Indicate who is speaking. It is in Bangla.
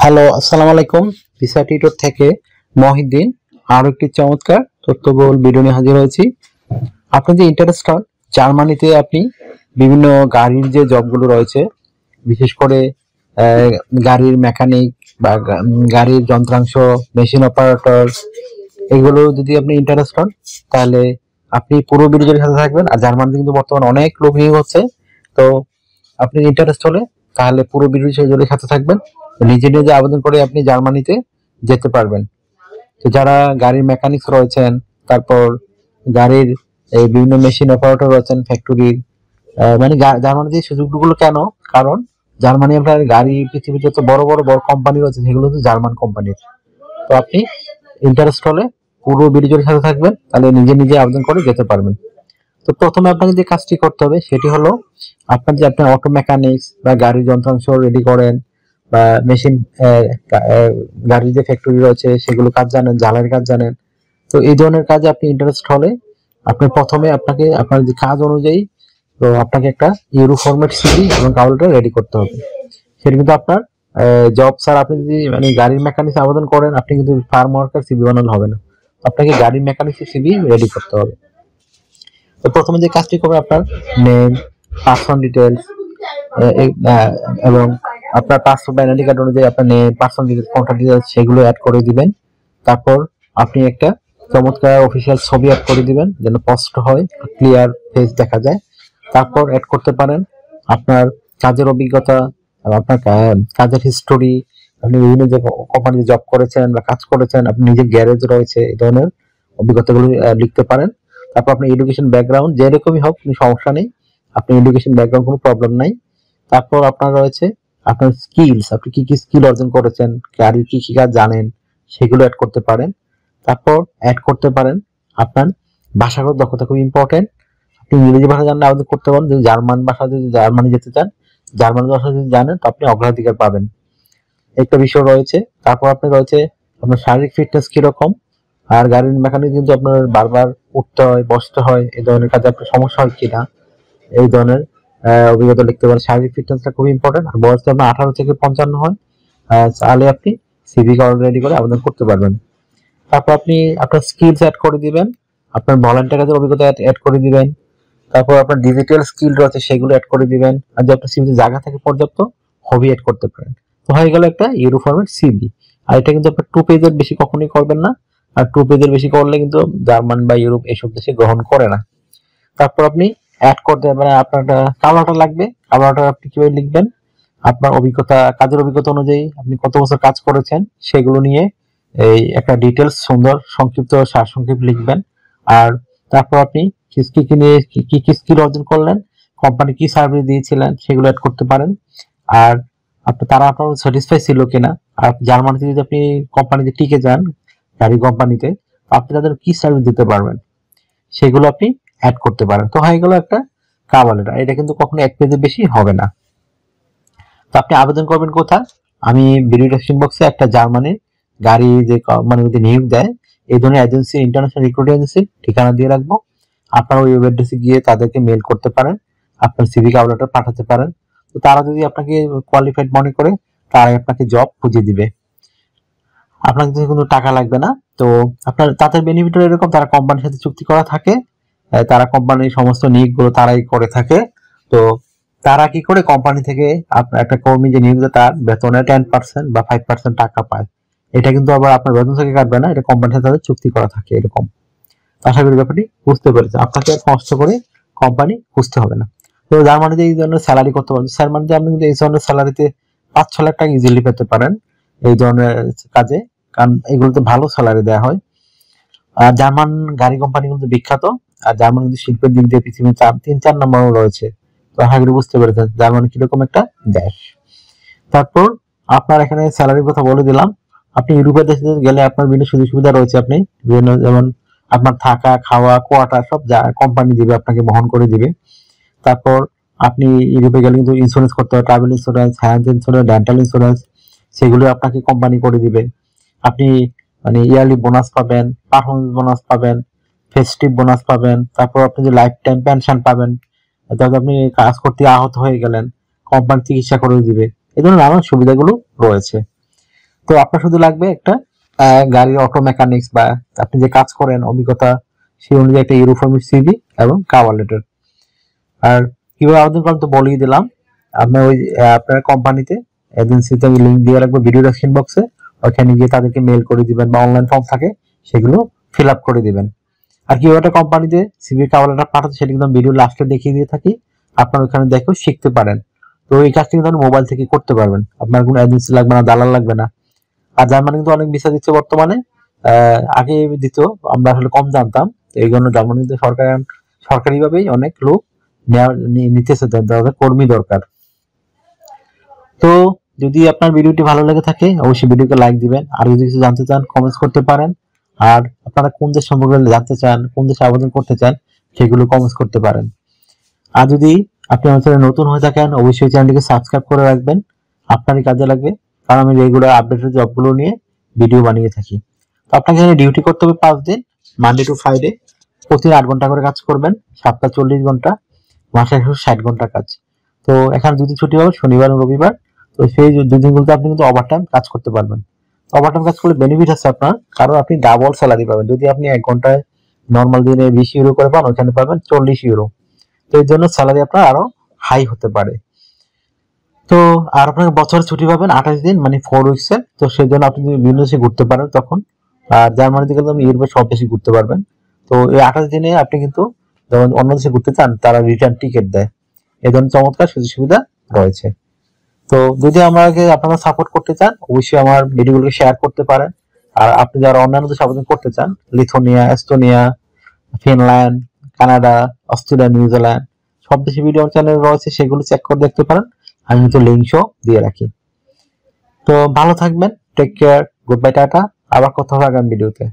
Speaker 1: হ্যালো, আসসালামু আলাইকুম। ভিসা টিউটর থেকে মহিউদ্দিন আরো একটি চমৎকার তথ্যবহুল ভিডিও নিয়ে হাজির হয়েছি। আপনি যে ইন্টারেস্টেড জার্মানিতে আপনি বিভিন্ন গাড়ির যে জবগুলো রয়েছে, বিশেষ করে গাড়ির মেকানিক বা গাড়ির যন্ত্রাংশ, মেশিন অপারেটর, এগুলো যদি আপনি ইন্টারেস্টেড তাহলে আপনি পুরো ভিডিওর সাথে থাকবেন। আর জার্মানিতে কিন্তু বর্তমানে অনেক লোক নিয়োগ হচ্ছে, তো আপনি ইন্টারেস্ট হলে তাহলে পুরো ভিডিওর সাথে থাকবেন। নিজে নিজে আবেদন করে আপনি জার্মানিতে যেতে পারবেন। তো যারা গাড়ির মেকানিক্স রয়েছেন, তারপর গাড়ির এই বিভিন্ন মেশিন অপারেটর রয়েছেন ফ্যাক্টরির, মানে জার্মানিতে এই সুযোগগুলো কেন? কারণ জার্মানি আপনার গাড়ি, পৃথিবীর যত বড় বড় বড় কোম্পানি রয়েছে সেগুলো হচ্ছে জার্মান কোম্পানির। তো আপনি ইন্টারেস্ট হলে পুরো ভিডিওর সাথে থাকবেন, তাহলে নিজে নিজে আবেদন করে যেতে পারবেন। তো প্রথমে আপনাকে যে কাজটি করতে হবে সেটি হলো, আপনার অটো মেকানিক্স বা গাড়ির যন্ত্রাংশ রেডি করেন, বা মেশিন, গাড়ির যে ফ্যাক্টরি রয়েছে সেগুলো কাজ জানেন, জ্বালানির কাজ জানেন। তো এই ধরনের কাজে আপনি ইন্টারেস্ট হলে আপনি প্রথমে আপনার যে কাজ অনুযায়ী তো আপনাকে একটা ইউরো ফরম্যাট সিভি এবং কাউল লেটার রেডি করতে হবে। সেটা কিন্তু আপনার জব স্যার, আপনি যদি মানে গাড়ির মেকানিক্স আবেদন করেন, আপনি কিন্তু ফার্ম ওয়ার্কার সিভি বানালে হবে না, আপনাকে গাড়ির মেকানিক্স সিভি রেডি করতে হবে। তো প্রথমে যে কাজটি করবে, আপনার নেম, পার্সোনাল ডিটেলস এবং আপনার পাসপোর্ট বা আইডেন্টি কার্ড অনুযায়ী আপনার name, personal details, contact details সেগুলো অ্যাড করে দিবেন। তারপর আপনি একটা চমৎকার অফিসিয়াল ছবি অ্যাড করে দিবেন, যেন স্পষ্ট হয়, ক্লিয়ার ফেস দেখা যায়। তারপর অ্যাড করতে পারেন আপনার কাজের অভিজ্ঞতা, আপনার কাজের হিস্টোরি, আপনি বিভিন্ন যে কোম্পানিতে জব করেছেন বা কাজ করেছেন, আপনি নিজের গ্যারেজ রয়েছে, এই ধরনের অভিজ্ঞতাগুলো লিখতে পারেন। তারপর আপনার এডুকেশন ব্যাকগ্রাউন্ড যেরকমই হোক কোনো সমস্যা নেই, আপনি এডুকেশন ব্যাকগ্রাউন্ড কোনো প্রবলেম নাই। তারপর আপনার রয়েছে আপনার স্কিলস, আপনি কি কি স্কিল অর্জন করেছেন, গাড়ির কি কি কাজ জানেন, সেগুলো অ্যাড করতে পারেন। তারপর অ্যাড করতে পারেন আপনার ভাষাগত দক্ষতা, খুব ইম্পর্টেন্ট। আপনি ইংরেজি ভাষা জানলে আবেদন করতে পারেন, যদি জার্মান ভাষা, যদি জার্মানি যেতে চান, জার্মান ভাষা যদি জানেন তো আপনি অগ্রাধিকার পাবেন, একটা বিষয় রয়েছে। তারপর আপনার রয়েছে আপনার শারীরিক ফিটনেস কিরকম, আর গাড়ির মেকানিক কিন্তু আপনার বারবার উঠতে হয়, বসতে হয়, এই ধরনের কাজে আপনার সমস্যা হয় কিনা, এই ধরনের অভিজ্ঞতা লিখতে পারেন। শারীরিক ফিটনেসটা খুব ইম্পর্টেন্ট। আর বয়স আপনার 18 থেকে 55 হয়, তাহলে আপনি সিভি রেডি করে আবেদন করতে পারবেন। তারপর আপনি আপনার স্কিলস অ্যাড করে দিবেন, আপনার ভলান্টিয়ার কাজের অভিজ্ঞতা অ্যাড করে দিবেন। তারপর আপনার ডিজিটাল স্কিল রয়েছে সেগুলো অ্যাড করে দিবেন। আর যে আপনার সিভিতে জায়গা থাকে পর্যাপ্ত, হবি অ্যাড করতে পারেন। তো হয়ে গেল একটা ইউরো ফরম্যাট সিভি। আর এটা কিন্তু আপনার 2 পেজের বেশি কখনোই করবেন না, আর 2 পেজের বেশি করলে কিন্তু জার্মান বা ইউরোপ এসব দেশে গ্রহণ করে না। তারপর আপনি অ্যাড করতে পারেন আপনার কালারটা লাগবে। কালারটা আপনি কিভাবে লিখবেন, আপনার অভিজ্ঞতা, কাজের অভিজ্ঞতা অনুযায়ী আপনি কত বছর কাজ করেছেন সেগুলো নিয়ে এই একটা ডিটেলস সুন্দর সংক্ষিপ্ত সারসংক্ষেপ লিখবেন। আর তারপর আপনি কি কি নিয়ে কি কি স্কিল অর্জন করলেন, কোম্পানি কি সার্ভিস দিয়েছিলেন সেগুলো অ্যাড করতে পারেন। আর তারা আপনার স্যাটিসফাই ছিল কিনা, আর জার্মানিতে যদি আপনি কোম্পানিতে টিকে যান, গাড়ি কোম্পানিতে, আপনি তাদের কি সার্ভিস দিতে পারবেন সেগুলো আপনি অ্যাড করতে পারেন। তো হয়ে গেল একটা কাভার লেটার। এটা কিন্তু কখনো 1 পেজের বেশি হবে না। তো আপনি আবেদন করবেন কোথায়? আমি ভিডিও ডেসক্রিপশন বক্সে একটা জার্মানির গাড়ি যে মানে যদি নিয়োগ দেয় এই ধরনের এজেন্সি, ইন্টারন্যাশনাল রিক্রুটিং এজেন্সির ঠিকানা দিয়ে রাখবো। আপনার ওই ওয়েব অ্যাড্রেসে গিয়ে তাদেরকে মেল করতে পারেন, আপনার সিভি কভার লেটার পাঠাতে পারেন। তো তারা যদি আপনাকে কোয়ালিফাইড মনে করে, তারাই আপনাকে জব খুঁজে দিবে, আপনার কাছে কোনো টাকা লাগবে না। তো আপনার তাদের বেনিফিট এরকম, তারা কোম্পানির সাথে চুক্তি করা থাকে, তারা কোম্পানির সমস্ত নিয়োগগুলো তারাই করে থাকে। তো তারা কি করে, কোম্পানি থেকে আপনার একটা কর্মী যে নিয়োগ দেয় তার বেতনের 10% বা 5% টাকা পায়। এটা কিন্তু আবার আপনার বেতন থেকে কাটবে না, এটা কোম্পানির সাথে তাদের চুক্তি করা থাকে এরকম। আশা করি ব্যাপারটি বুঝতে পেরেছে, আপনাকে আর কষ্ট করে কোম্পানি খুঁজতে হবে না। তো জার্মানিতে এই ধরনের স্যালারি করতে পারেন, জার্মানিতে আপনি কিন্তু এই ধরনের স্যালারিতে 5-6 লাখ টাকা ইজিলি পেতে পারেন এই ধরনের কাজে, কারণ এগুলোতে ভালো স্যালারি দেওয়া হয়। আর জার্মান গাড়ি কোম্পানি কিন্তু বিখ্যাত, আর জার্মান কিন্তু শিল্পের দিক দিয়ে পৃথিবীর 3-4 নম্বর রয়েছে। তো আশা করি বুঝতে পেরেছেন জার্মানি কিরকম একটা দেশ। তারপর আপনার এখানে স্যালারির কথা বলে দিলাম। আপনি ইউরোপের দেশে গেলে আপনার বিভিন্ন সুযোগ সুবিধা রয়েছে, আপনি বিভিন্ন যেমন আপনার থাকা, খাওয়া, কোয়ার্টার সব কোম্পানি দিবে, আপনাকে বহন করে দিবে। তারপর আপনি ইউরোপে গেলে কিন্তু ইন্স্যুরেন্স করতে হবে, travel insurance, health insurance, dental insurance, সেগুলো আপনাকে কোম্পানি করে দিবে। আপনি মানে ইয়ারলি বোনাস পাবেন, পারফরমেন্স বোনাস পাবেন, ফেস্টিভ বোনাস পাবেন। তারপর আপনি যে লাইফ টাইম পেনশন পাবেন, অর্থাৎ আপনি কাজ করতে আহত হয়ে গেলেন, কোম্পানি চিকিৎসা করে দিবে। এই ধরনের নানান সুবিধাগুলো রয়েছে। তো আপনার শুধু লাগবে একটা গাড়ির অটো মেকানিক্স বা আপনি যে কাজ করেন অভিজ্ঞতা সেই অনুযায়ী একটা ইউরোফর্মের সিভি এবং কভার লেটার। আর কিভাবে আবেদন করেন তো বলেই দিলাম। আপনার ওই আপনার কোম্পানিতে এজেন্সিতে আমি লিঙ্ক দিয়ে রাখবো ভিডিও ডেসক্রিপশন বক্সে, ওখানে গিয়ে তাদেরকে মেল করে দিবেন বা অনলাইন ফর্ম থাকে সেগুলো ফিল আপ করে দিবেন। আর কিভাবে একটা কোম্পানিতে সিভি কভার লেটার পাঠাতে সেটা কিন্তু ভিডিও লাস্টে দেখিয়ে দিয়ে থাকি, আপনার ওখানে দেখেও শিখতে পারেন। তো এই কাজটা কিন্তু আপনি মোবাইল থেকে করতে পারবেন, আপনার কোনো এজেন্সি লাগবে না, দালাল লাগবে না। আর জার্মানি কিন্তু অনেক ভিসা দিচ্ছে বর্তমানে, আগে দিত, আমরা আসলে কম জানতাম। তো এই জন্য জার্মানিতে সরকারিভাবেই অনেক লোক নিতেছে, তাদের কর্মী দরকার। তো যদি আপনার ভিডিওটি ভালো লেগে থাকে অবশ্যই ভিডিওকে লাইক দিবেন, আর যদি কিছু জানতে চান কমেন্টস করতে পারেন। আর আপনারা কোন দেশ সম্পর্কে জানতে চান, কোন দেশে আবেদন করতে চান সেগুলো কমেন্টস করতে পারেন। আর যদি আপনি আমার চ্যানেলে নতুন হয়ে থাকেন অবশ্যই চ্যানেলটিকে সাবস্ক্রাইব করে রাখবেন, আপনারই কাজে লাগবে, কারণ আমি রেগুলার আপডেটেড জবগুলো নিয়ে ভিডিও বানিয়ে থাকি। তো আপনাকে এখানে ডিউটি করতে হবে 5 দিন, মানডে টু ফ্রাইডে, প্রতিদিন 8 ঘন্টা করে কাজ করবেন, সপ্তাহে 40 ঘন্টা, মাসে 160 ঘন্টা কাজ। তো এখানে দুদিন ছুটি হবে, শনিবার এবং রবিবার। তো সেই দুদিনগুলোতে আপনি কিন্তু ওভারটাইম কাজ করতে পারবেন। ওভারটাইম কাজ করলে বেনিফিট আছে আপনার, কারণ আপনি ডাবল স্যালারি পাবেন। যদি আপনি 1 ঘন্টায় নর্মাল দিনে 20 ইউরো করে পান, ওখানে পাবেন 40 ইউরো। তো এর জন্য স্যালারি আপনার আরো হাই হতে পারে। তো আর আপনাকে বছরে ছুটি পাবেন 28 দিন, মানে 4 উইকসে। তো সেই জন্য আপনি যদি বিভিন্ন দেশে ঘুরতে পারেন তখন। আর জার্মানিতে গেলে আপনি ইউরোপের সব দেশে ঘুরতে পারবেন। তো এই 28 দিনে আপনি কিন্তু যখন অন্য দেশে ঘুরতে চান তারা রিটার্ন টিকিট দেয়। এই ধরনের চমৎকার সুযোগ সুবিধা রয়েছে। তো যদি আমাকে আপনারা সাপোর্ট করতে চান অবশ্যই আমার ভিডিওগুলোকে শেয়ার করতে পারেন। আর আপনি যারা অন্যান্য দেশে আবেদন করতে চান, Lithuania, Estonia, Finland, Canada, Australia, New Zealand, সব দেশে ভিডিও চ্যানেল রয়েছে, সেগুলো চেক করে দেখতে পারেন। আমি কিন্তু লিঙ্ক শো দিয়ে রাখি। তো ভালো থাকবেন, take care, good bye, tata. আবার কথা হবে আগামী ভিডিওতে।